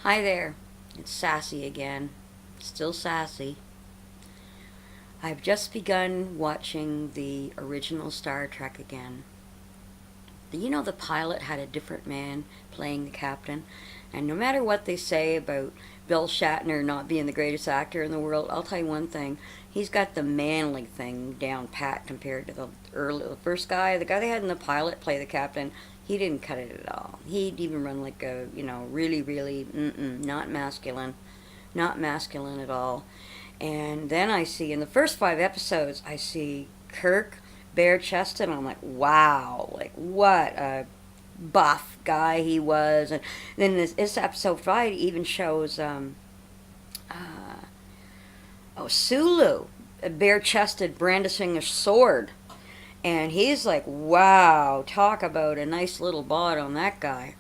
Hi there, it's Sassy again. Still sassy. I've just begun watching the original Star Trek again. You know, the pilot had a different man playing the captain, and no matter what they say about Bill Shatner not being the greatest actor in the world, I'll tell you one thing: he's got the manly thing down pat compared to the first guy. The guy they had in the pilot play the captain, he didn't cut it at all. He'd even run like a really really not masculine, not masculine at all. And then I see in the first 5 episodes, I see Kirk bare chested, and I'm like, wow, like what a buff guy he was. And then this episode 5 even shows uh, Sulu bare chested brandishing a sword, and he's like, wow, talk about a nice little bod on that guy.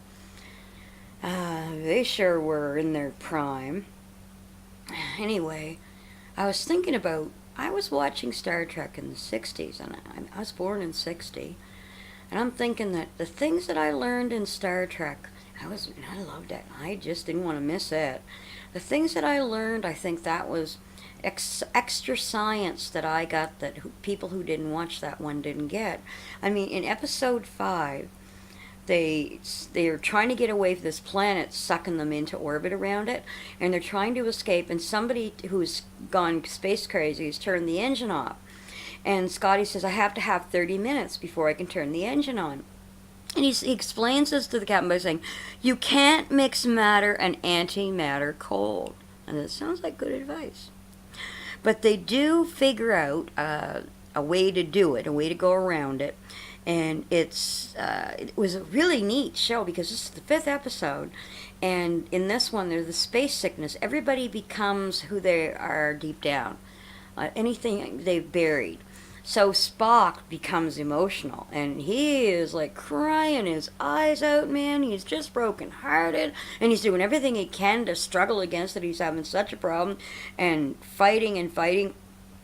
They sure were in their prime. Anyway, I was thinking about. I was watching Star Trek in the 60s, and I was born in 60. And I'm thinking that the things that I learned in Star Trek, I loved it. I just didn't want to miss it. The things that I learned, I think that was extra science that I got that people who didn't watch that one didn't get. I mean, in episode 5, they're trying to get away from this planet sucking them into orbit around it, and they're trying to escape, and somebody who's gone space crazy has turned the engine off, and Scotty says, I have to have 30 minutes before I can turn the engine on. And he explains this to the captain by saying, you can't mix matter and antimatter cold. And it sounds like good advice. But they do figure out a way to do it, a way to go around it. And it was a really neat show because this is the 5th episode. And in this one, there's the space sickness. Everybody becomes who they are deep down, anything they've buried. So Spock becomes emotional, and he is like crying his eyes out, man. He's just brokenhearted, and he's doing everything he can to struggle against it. He's having such a problem, and fighting and fighting.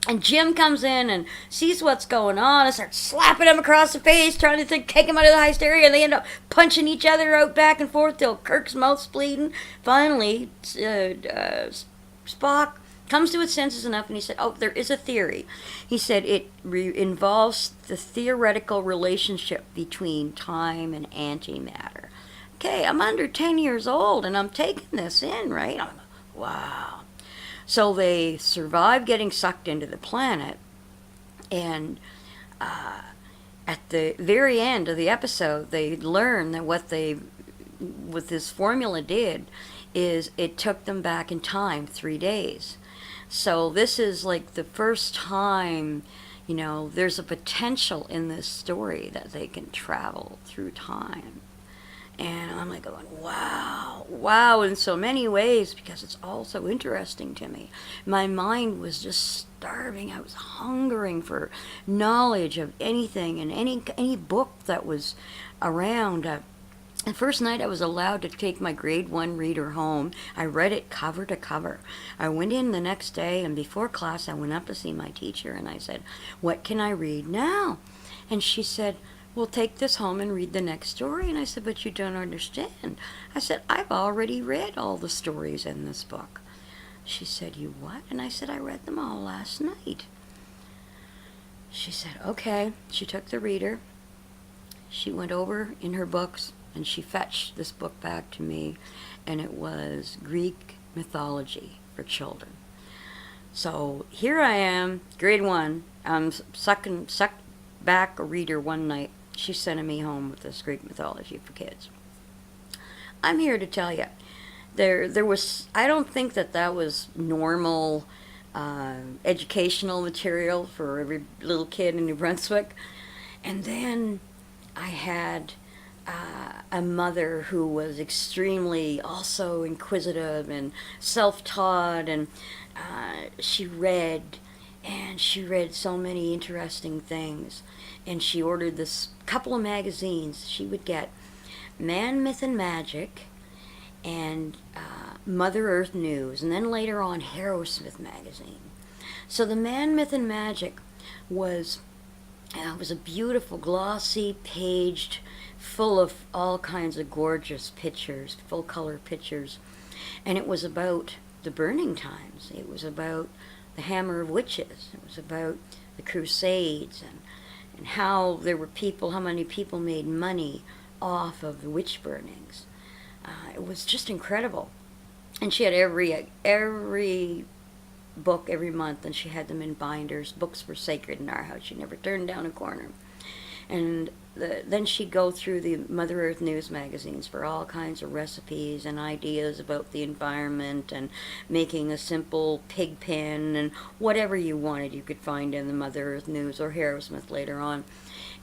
And Jim comes in and sees what's going on and starts slapping him across the face, trying to take him out of the hysteria, and they end up punching each other out back and forth till Kirk's mouth's bleeding. Finally, Spock comes to his senses enough, and he said, oh, there is a theory. He said it involves the theoretical relationship between time and antimatter. Okay, I'm under 10 years old, and I'm taking this in, right? Wow. So they survive getting sucked into the planet, and at the very end of the episode, they learn that what this formula did is it took them back in time 3 days. So this is like the first time, there's a potential in this story that they can travel through time. And I'm like going, wow, wow, in so many ways, because it's all so interesting to me. My mind was just starving. I was hungering for knowledge of anything and any book that was around. The first night I was allowed to take my grade 1 reader home. I read it cover to cover. I went in the next day, and before class I went up to see my teacher, and I said, what can I read now? And she said, well, take this home and read the next story. And I said, but you don't understand. I said, I've already read all the stories in this book. She said, you what? And I said, I read them all last night. She said, okay. She took the reader. She went over in her books, and she fetched this book back to me, and it was Greek mythology for children. So here I am, grade 1. I'm sucked back a reader one night. She's sending me home with this Greek mythology for kids. I'm here to tell you, there was, I don't think that was normal educational material for every little kid in New Brunswick. And then I had a mother who was extremely also inquisitive and self-taught, and she read so many interesting things. And she ordered this couple of magazines. She would get Man, Myth, and Magic, and Mother Earth News, and then later on Harrowsmith magazine. So the Man, Myth, and Magic was a beautiful, glossy, paged, full of all kinds of gorgeous pictures, full color pictures. And it was about the burning times. It was about the hammer of witches. It was about the Crusades, and how there were people, how many people made money off of the witch burnings. It was just incredible. And she had every book every month, and she had them in binders. Books were sacred in our house. She never turned down a corner. And then she'd go through the Mother Earth news magazines for all kinds of recipes and ideas about the environment, and making a simple pig pen, and whatever you wanted you could find in the Mother Earth news, or Harrowsmith later on.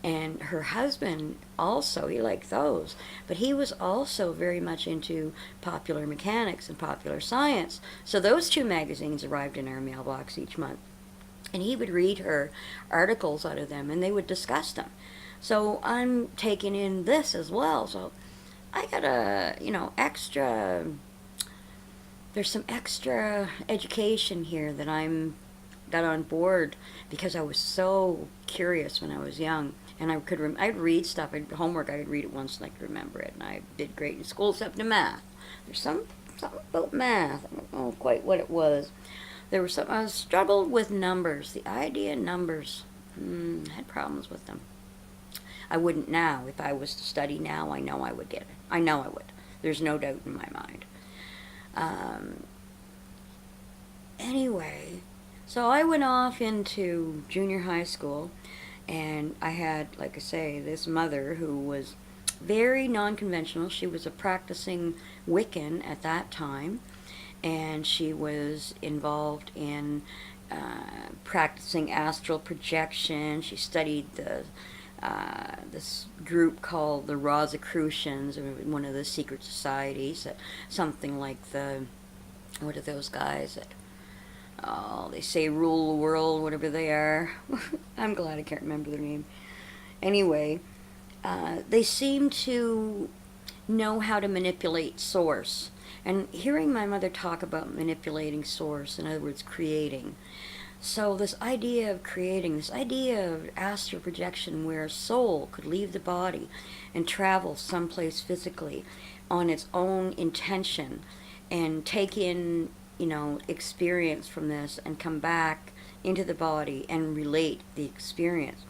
And her husband also, he liked those, but he was also very much into popular mechanics and popular science. So those two magazines arrived in our mailbox each month. And he would read her articles out of them, and they would discuss them. So I'm taking in this as well. So I got there's some extra education here that I'm got on board, because I was so curious when I was young. And I'd read stuff, homework, I would read it once and I could remember it. And I did great in school, except in math. There's something about math. I don't know quite what it was. There was something, I struggled with numbers. The idea of numbers, I had problems with them. I wouldn't now. If I was to study now, I know I would get it. I know I would. There's no doubt in my mind. Anyway, so I went off into junior high school, and I had, like I say, this mother who was very non-conventional. She was a practicing Wiccan at that time, and she was involved in practicing astral projection. She studied this group called the Rosicutions, one of the secret societies, something like what are those guys that, they say rule the world, whatever they are. I'm glad I can't remember their name. Anyway, they seem to know how to manipulate source. And hearing my mother talk about manipulating source, in other words, creating. So this idea of creating, this idea of astral projection, where a soul could leave the body and travel someplace physically on its own intention, and take in, experience from this, and come back into the body and relate the experience.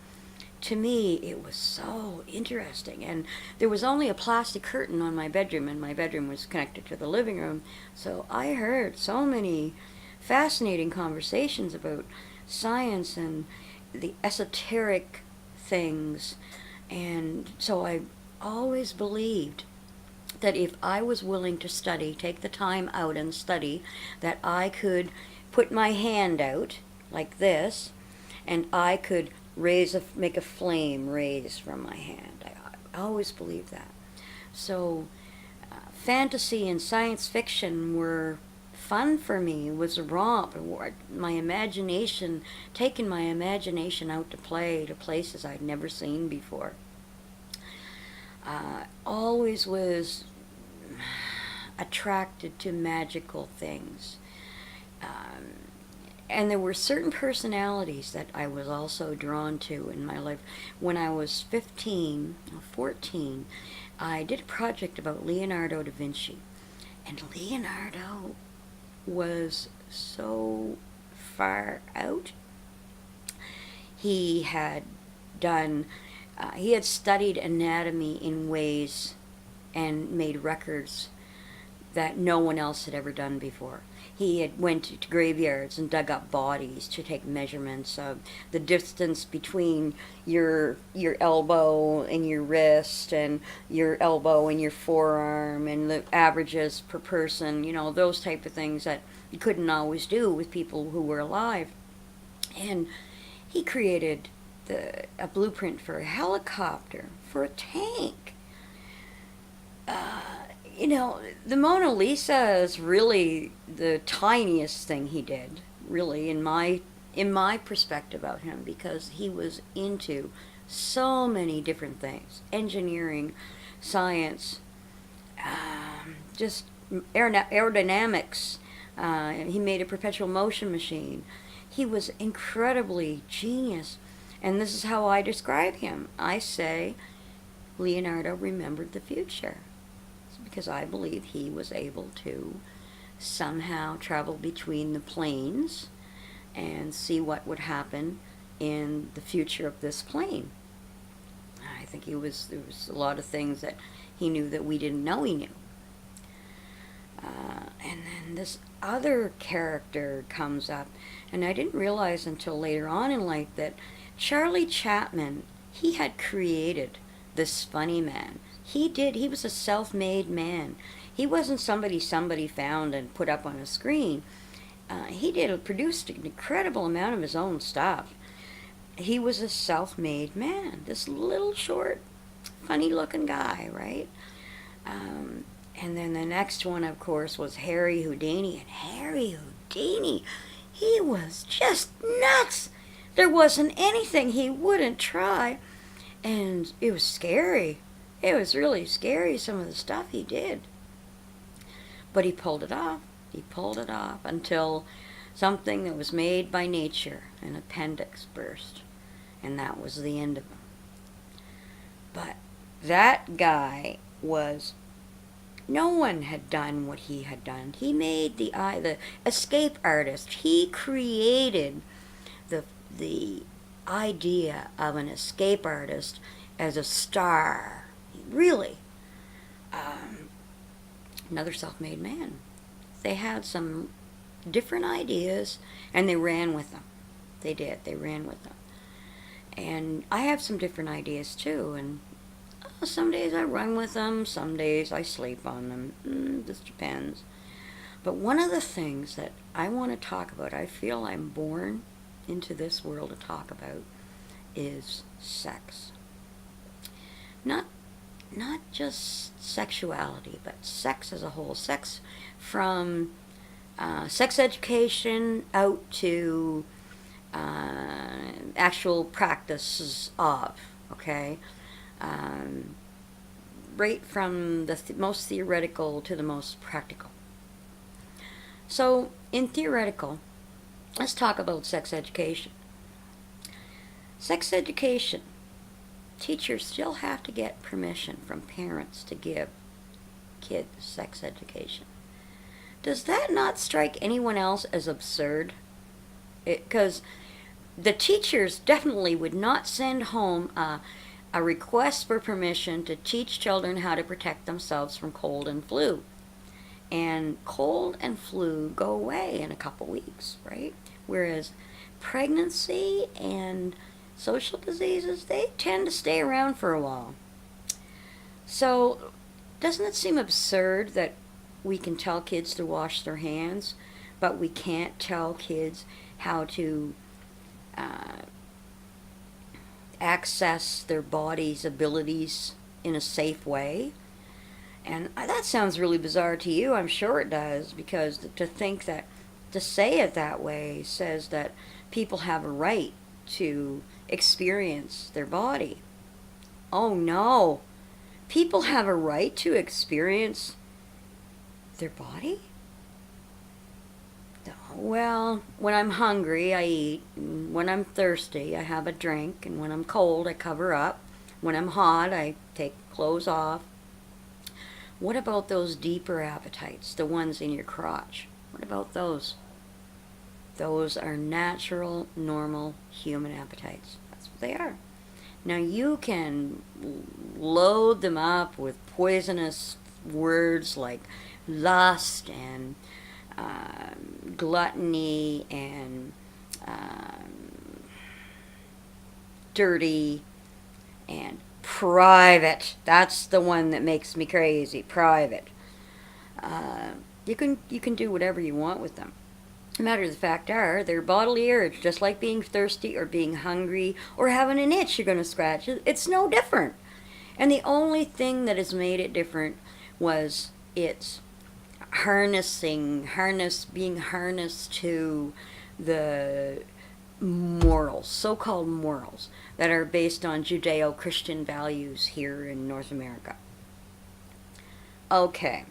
To me, it was so interesting. And there was only a plastic curtain on my bedroom, and my bedroom was connected to the living room. So I heard so many fascinating conversations about science and the esoteric things. And so I always believed that if I was willing to study, take the time out and study, that I could put my hand out like this, and I could make a flame raise from my hand. I always believed that. So fantasy and science fiction were fun for me. It was a romp. My imagination, taking my imagination out to play to places I'd never seen before. Always was attracted to magical things. And there were certain personalities that I was also drawn to in my life. When I was 14, I did a project about Leonardo da Vinci. And Leonardo was so far out. He had studied anatomy in ways and made records that no one else had ever done before. He had went to graveyards and dug up bodies to take measurements of the distance between your elbow and your wrist, and your elbow and your forearm, and the averages per person, those type of things that you couldn't always do with people who were alive. And he created a blueprint for a helicopter, for a tank. The Mona Lisa is really the tiniest thing he did, really, in my perspective of him, because he was into so many different things: engineering, science, just aerodynamics. He made a perpetual motion machine. He was incredibly genius, and this is how I describe him. I say Leonardo remembered the future. because I believe he was able to somehow travel between the planes and see what would happen in the future of this plane. I think there was a lot of things that he knew that we didn't know he knew. And then this other character comes up, and I didn't realize until later on in life that Charlie Chaplin, he had created this funny man. He was a self-made man. He wasn't somebody found and put up on a screen. He produced an incredible amount of his own stuff. He was a self-made man. This little short, funny-looking guy, right? And then the next one, of course, was Harry Houdini. And Harry Houdini, he was just nuts. There wasn't anything he wouldn't try. And it was scary. It was really scary, some of the stuff he did. But he pulled it off. He pulled it off until something that was made by nature, an appendix burst. And that was the end of him. But that guy was... No one had done what he had done. He made the escape artist. He created the idea of an escape artist as a star. Really. Another self-made man. They had some different ideas, and they ran with them. They did. They ran with them. And I have some different ideas, too, and some days I run with them, some days I sleep on them. This depends. But one of the things that I want to talk about, I feel I'm born into this world to talk about, is sex. Not just sexuality, but sex as a whole. Sex from sex education out to actual practices of, okay? Right from the most theoretical to the most practical. So, in theoretical, let's talk about sex education. Sex education. Teachers still have to get permission from parents to give kids sex education. Does that not strike anyone else as absurd? Because the teachers definitely would not send home a request for permission to teach children how to protect themselves from cold and flu. And cold and flu go away in a couple weeks, right? Whereas pregnancy and social diseases, they tend to stay around for a while. So, doesn't it seem absurd that we can tell kids to wash their hands, but we can't tell kids how to access their body's abilities in a safe way? And that sounds really bizarre to you. I'm sure it does, because to say it that way says that people have a right to experience their body. Oh no. People have a right to experience their body? Well, when I'm hungry, I eat. When I'm thirsty, I have a drink. And when I'm cold, I cover up. When I'm hot, I take clothes off. What about those deeper appetites, the ones in your crotch? What about those? Those are natural, normal human appetites. That's what they are. Now, you can load them up with poisonous words like lust and gluttony and dirty and private. That's the one that makes me crazy. Private. You can do whatever you want with them. The matter of the fact are, they're bodily urge, just like being thirsty or being hungry or having an itch you're going to scratch. It's no different. And the only thing that has made it different was its being harnessed to the morals, so-called morals, that are based on Judeo-Christian values here in North America. Okay,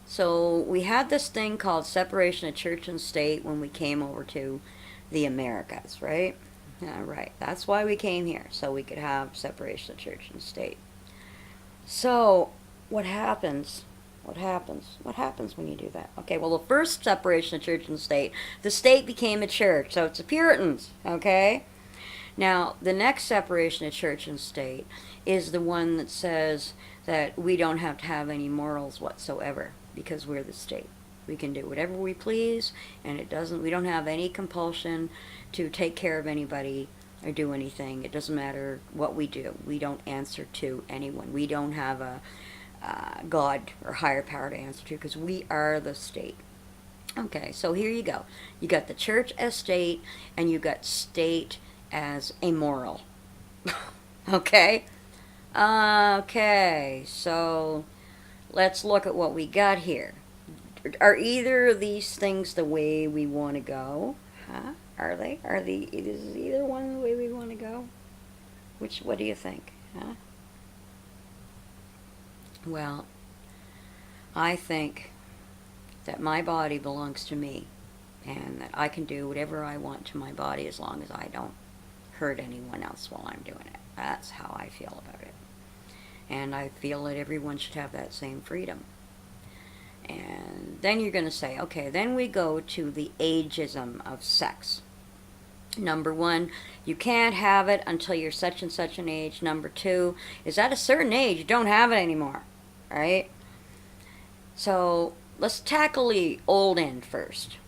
so we had this thing called separation of church and state when we came over to the Americas, right? Yeah, right. That's why we came here, so we could have separation of church and state. So, what happens What happens? What happens when you do that? Okay, well, the first separation of church and state, the state became a church, so it's the Puritans, okay? Now, the next separation of church and state is the one that says that we don't have to have any morals whatsoever because we're the state. We can do whatever we please, and we don't have any compulsion to take care of anybody or do anything. It doesn't matter what we do. We don't answer to anyone. We don't have a God or higher power to answer to because we are the state. Okay, so here you go. You got the church as state, and you got state as amoral. Okay? Okay, so let's look at what we got here. Are either of these things the way we want to go? Huh? Are they? Is either one the way we want to go? What do you think? Huh? Well, I think that my body belongs to me and that I can do whatever I want to my body as long as I don't hurt anyone else while I'm doing it. That's how I feel about it. And I feel that everyone should have that same freedom. And then you're going to say, okay, then we go to the ageism of sex. Number one, you can't have it until you're such and such an age. Number two, is at a certain age, you don't have it anymore, right? So let's tackle the old end first.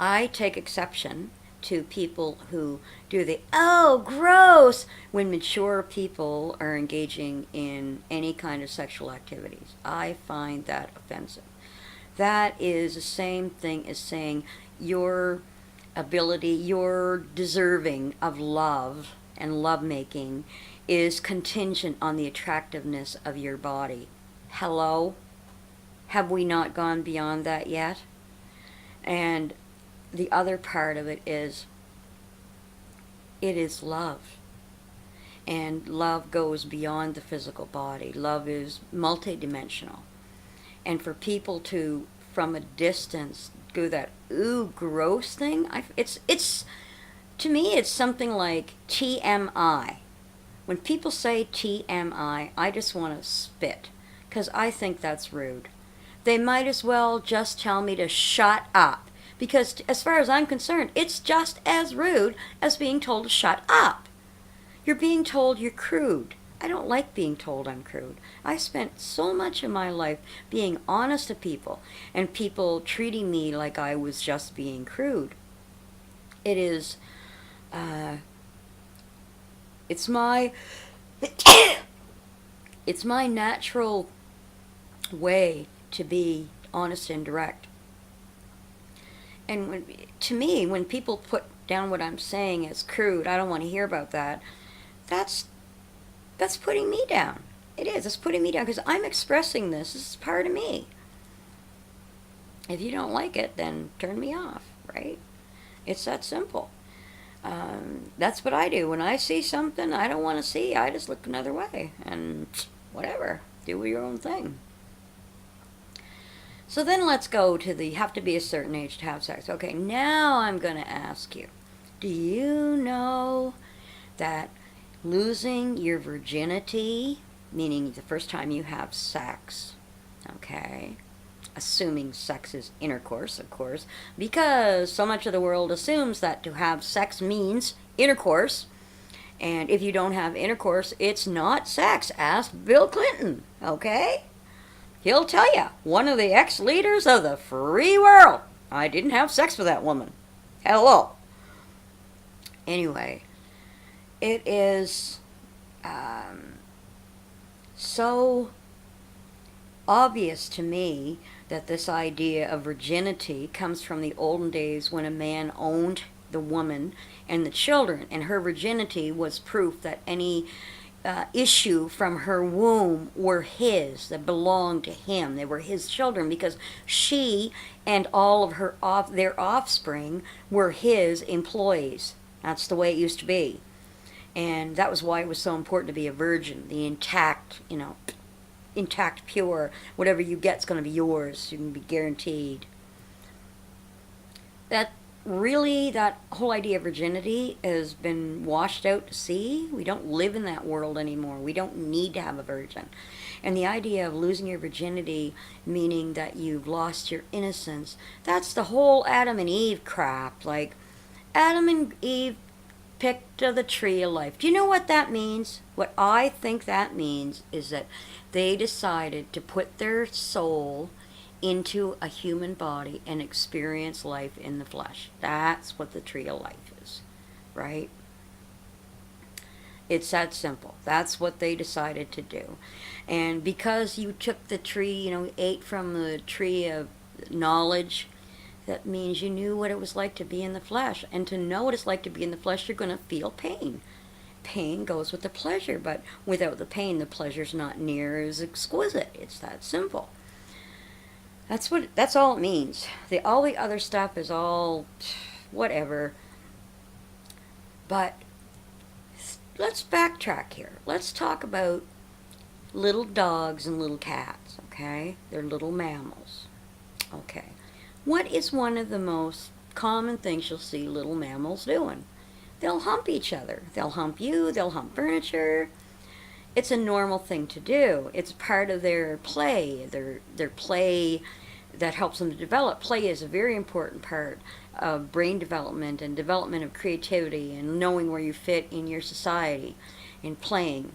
I take exception to people who do the, oh, gross, when mature people are engaging in any kind of sexual activities. I find that offensive. That is the same thing as saying your ability, your deserving of love and lovemaking is contingent on the attractiveness of your body. Hello? Have we not gone beyond that yet? And the other part of it is love. And love goes beyond the physical body. Love is multidimensional. And for people to, from a distance, do that ooh gross thing, it's to me it's something like TMI. When people say TMI, I just want to spit, because I think that's rude. They might as well just tell me to shut up, because as far as I'm concerned, it's just as rude as being told to shut up. You're being told you're crude. I don't like being told I'm crude. I spent so much of my life being honest to people and people treating me like I was just being crude. It is, it's my, it's my natural way to be honest and direct. And to me, when people put down what I'm saying as crude, I don't want to hear about that. That's putting me down. It is. It's putting me down because I'm expressing this. This is part of me. If you don't like it, then turn me off, right? It's that simple. That's what I do. When I see something I don't want to see, I just look another way. And whatever. Do your own thing. So then let's go to the have to be a certain age to have sex. Okay, now I'm going to ask you, do you know that losing your virginity, meaning the first time you have sex, okay, assuming sex is intercourse, of course, because so much of the world assumes that to have sex means intercourse, and if you don't have intercourse, it's not sex. Ask Bill Clinton, okay? He'll tell you, one of the ex-leaders of the free world. I didn't have sex with that woman. Hello. Anyway, it is so obvious to me that this idea of virginity comes from the olden days when a man owned the woman and the children, and her virginity was proof that any issue from her womb were his, that belonged to him. They were his children because she and all of her their offspring were his employees. That's the way it used to be. And that was why it was so important to be a virgin, the intact, intact, pure, whatever you get's going to be yours. You can be guaranteed. really, that whole idea of virginity has been washed out to sea. We don't live in that world anymore. We don't need to have a virgin. And the idea of losing your virginity, meaning that you've lost your innocence, that's the whole Adam and Eve crap. Like, Adam and Eve picked of the tree of life. Do you know what that means? What I think that means is that they decided to put their soul into a human body and experience life in the flesh. That's what the tree of life is, right? It's that simple. That's what they decided to do. And because you took the tree, ate from the tree of knowledge, that means you knew what it was like to be in the flesh. And to know what it's like to be in the flesh, you're going to feel pain. Pain goes with the pleasure, but without the pain, the pleasure's not near as exquisite. It's that simple. That's all it means. All the other stuff is all whatever. But let's backtrack here. Let's talk about little dogs and little cats, okay? They're little mammals. Okay. What is one of the most common things you'll see little mammals doing? They'll hump each other. They'll hump you, they'll hump furniture. It's a normal thing to do. It's part of their play. Their play that helps them to develop. Play is a very important part of brain development and development of creativity and knowing where you fit in your society in playing.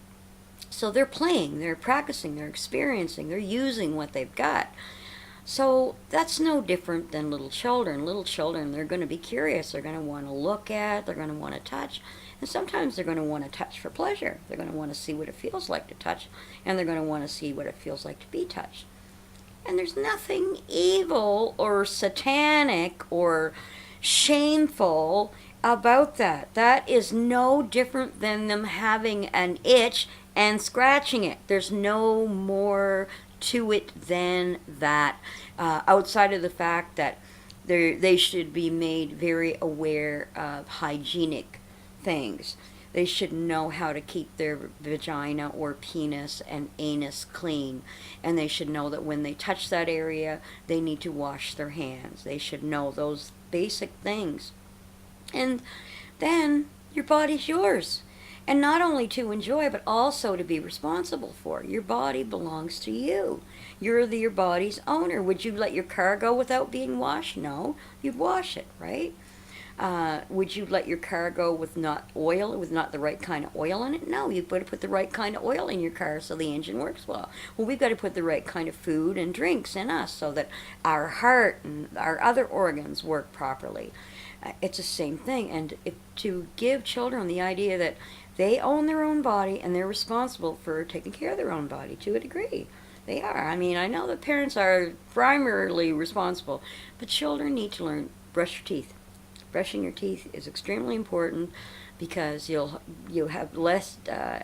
So they're playing, they're practicing, they're experiencing, they're using what they've got. So that's no different than little children. Little children, they're going to be curious. They're going to want to look at, they're going to want to touch. And sometimes they're going to want to touch for pleasure. They're going to want to see what it feels like to touch. And they're going to want to see what it feels like to be touched. And there's nothing evil or satanic or shameful about that. That is no different than them having an itch and scratching it. There's no more to it than that, outside of the fact that they should be made very aware of hygienic things. They should know how to keep their vagina or penis and anus clean. And they should know that when they touch that area, they need to wash their hands. They should know those basic things. And then your body's yours. And not only to enjoy, but also to be responsible for. Your body belongs to you. You're your body's owner. Would you let your car go without being washed? No. You'd wash it, right? Would you let your car go with not the right kind of oil in it? No, you've got to put the right kind of oil in your car so the engine works well. Well, we've got to put the right kind of food and drinks in us so that our heart and our other organs work properly. It's the same thing. And to give children the idea that they own their own body and they're responsible for taking care of their own body to a degree. They are. I mean, I know that parents are primarily responsible, but children need to learn brush your teeth. Brushing your teeth is extremely important because you'll have less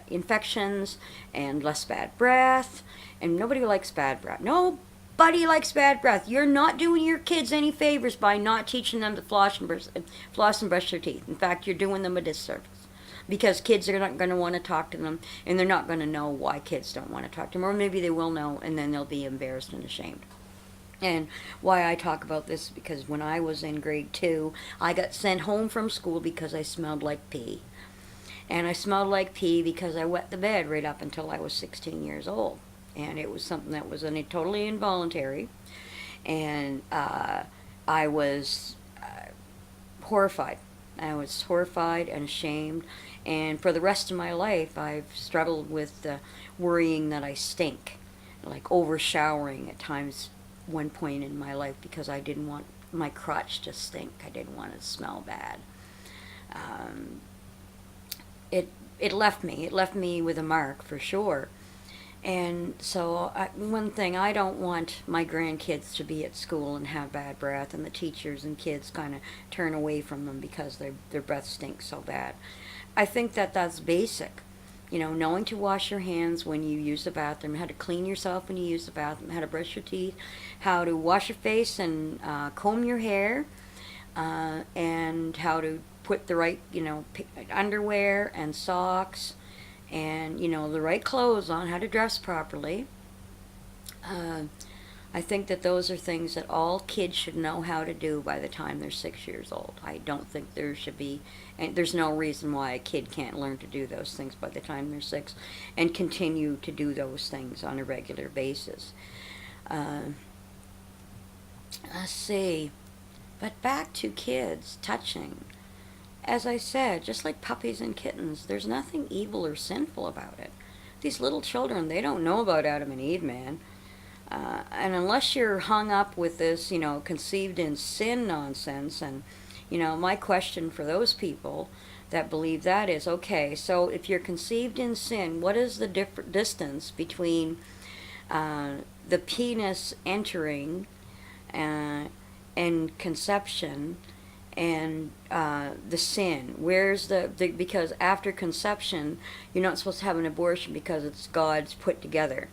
infections and less bad breath, and nobody likes bad breath. Nobody likes bad breath. You're not doing your kids any favors by not teaching them to floss and brush their teeth. In fact, you're doing them a disservice. Because kids are not going to want to talk to them, and they're not going to know why kids don't want to talk to them, or maybe they will know, and then they'll be embarrassed and ashamed. And why I talk about this is because when I was in grade 2, I got sent home from school because I smelled like pee. And I smelled like pee because I wet the bed right up until I was 16 years old. And it was something that was totally involuntary. And I was horrified. I was horrified and ashamed. And for the rest of my life, I've struggled with worrying that I stink. Like over-showering at times, one point in my life, because I didn't want my crotch to stink. I didn't want it to smell bad. It left me. It left me with a mark, for sure. And so, one thing, I don't want my grandkids to be at school and have bad breath, and the teachers and kids kind of turn away from them because their breath stinks so bad. I think that that's basic. Knowing to wash your hands when you use the bathroom, how to clean yourself when you use the bathroom, how to brush your teeth, how to wash your face and comb your hair, and how to put the right, underwear and socks, and the right clothes on, how to dress properly. I think that those are things that all kids should know how to do by the time they're 6 years old. I don't think there should be, and there's no reason why a kid can't learn to do those things by the time they're 6 and continue to do those things on a regular basis. Uh, let's see. But back to kids touching. As I said, just like puppies and kittens, there's nothing evil or sinful about it. These little children, they don't know about Adam and Eve, man. And unless you're hung up with this, conceived in sin nonsense, and, my question for those people that believe that is, okay, so if you're conceived in sin, what is the distance between the penis entering and conception and the sin? Where's because after conception, you're not supposed to have an abortion because it's God's put together.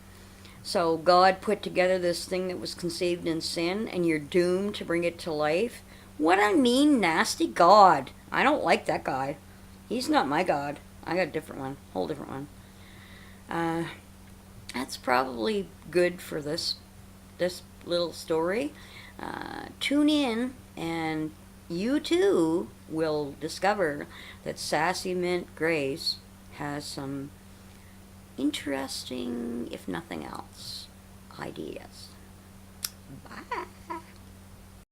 So God put together this thing that was conceived in sin, and you're doomed to bring it to life? What a mean, nasty God. I don't like that guy. He's not my God. I got a different one. Whole different one. That's probably good for this little story. Tune in, and you too will discover that Sassy Mint Grace has some interesting, if nothing else, ideas. Bye.